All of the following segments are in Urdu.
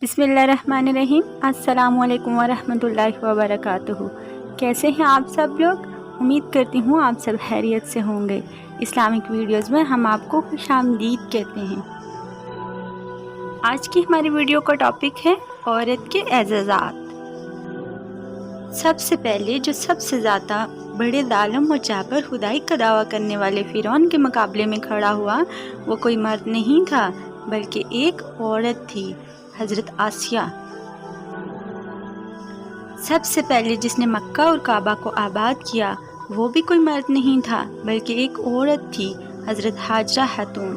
بسم اللہ الرحمن الرحیم۔ السلام علیکم ورحمۃ اللہ وبرکاتہ۔ کیسے ہیں آپ سب لوگ؟ امید کرتی ہوں آپ سب خیریت سے ہوں گے۔ اسلامک ویڈیوز میں ہم آپ کو خوش آمدید کہتے ہیں۔ آج کی ہماری ویڈیو کا ٹاپک ہے عورت کے اعزازات۔ سب سے پہلے جو سب سے زیادہ بڑے ظالم و جابر خدائی کا دعویٰ کرنے والے فرعون کے مقابلے میں کھڑا ہوا، وہ کوئی مرد نہیں تھا بلکہ ایک عورت تھی، حضرت آسیہ۔ سب سے پہلے جس نے مکہ اور کعبہ کو آباد کیا، وہ بھی کوئی مرد نہیں تھا بلکہ ایک عورت تھی، حضرت ہاجرہ خاتون۔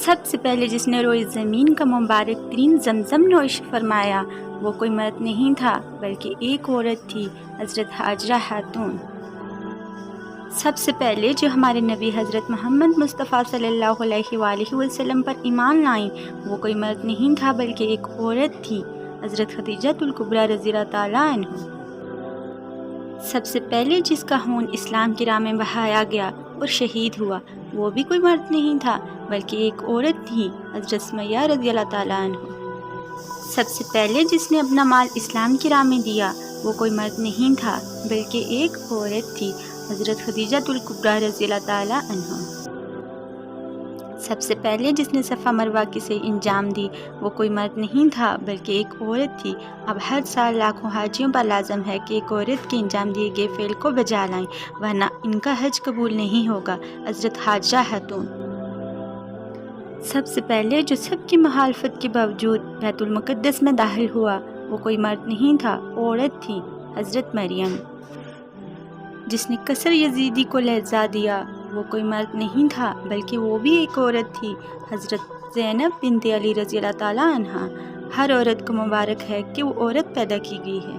سب سے پہلے جس نے روئے زمین کا مبارک ترین زمزم نوش فرمایا، وہ کوئی مرد نہیں تھا بلکہ ایک عورت تھی، حضرت ہاجرہ خاتون۔ سب سے پہلے جو ہمارے نبی حضرت محمد مصطفیٰ صلی اللہ علیہ وآلہ وسلم پر ایمان لائیں، وہ کوئی مرد نہیں تھا بلکہ ایک عورت تھی، حضرت خدیجہ الکبریٰ رضی اللہ تعالیٰ عنہ۔ سب سے پہلے جس کا خون اسلام کی راہ میں بہایا گیا اور شہید ہوا، وہ بھی کوئی مرد نہیں تھا بلکہ ایک عورت تھی، حضرت سمیہ رضی اللہ تعالیٰ عنہ۔ سب سے پہلے جس نے اپنا مال اسلام کی راہ میں دیا، وہ کوئی مرد نہیں تھا بلکہ ایک عورت تھی، حضرت خدیجہ الکبریٰ رضی اللہ تعالیٰ عنہ۔ سب سے پہلے جس نے صفا مروہ کی صحیح انجام دی، وہ کوئی مرد نہیں تھا بلکہ ایک عورت تھی۔ اب ہر سال لاکھوں حاجیوں پر لازم ہے کہ ایک عورت کے انجام دیے گئے فعل کو بجا لائیں، ورنہ ان کا حج قبول نہیں ہوگا، حضرت حاجرہ خاتون۔ سب سے پہلے جو سب کی مخالفت کے باوجود بیت المقدس میں داخل ہوا، وہ کوئی مرد نہیں تھا، عورت تھی، حضرت مریم۔ جس نے قصر یزیدی کو لہذا دیا، وہ کوئی مرد نہیں تھا بلکہ وہ بھی ایک عورت تھی، حضرت زینب بنت علی رضی اللہ تعالیٰ عنہ۔ ہر عورت کو مبارک ہے کہ وہ عورت پیدا کی گئی ہے۔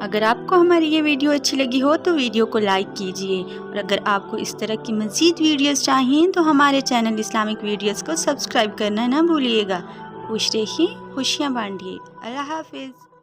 اگر آپ کو ہماری یہ ویڈیو اچھی لگی ہو تو ویڈیو کو لائک کیجئے، اور اگر آپ کو اس طرح کی مزید ویڈیوز چاہیے تو ہمارے چینل اسلامک ویڈیوز کو سبسکرائب کرنا نہ بھولیے گا۔ خوش رہیے، خوشیاں بانٹیے۔ اللہ حافظ۔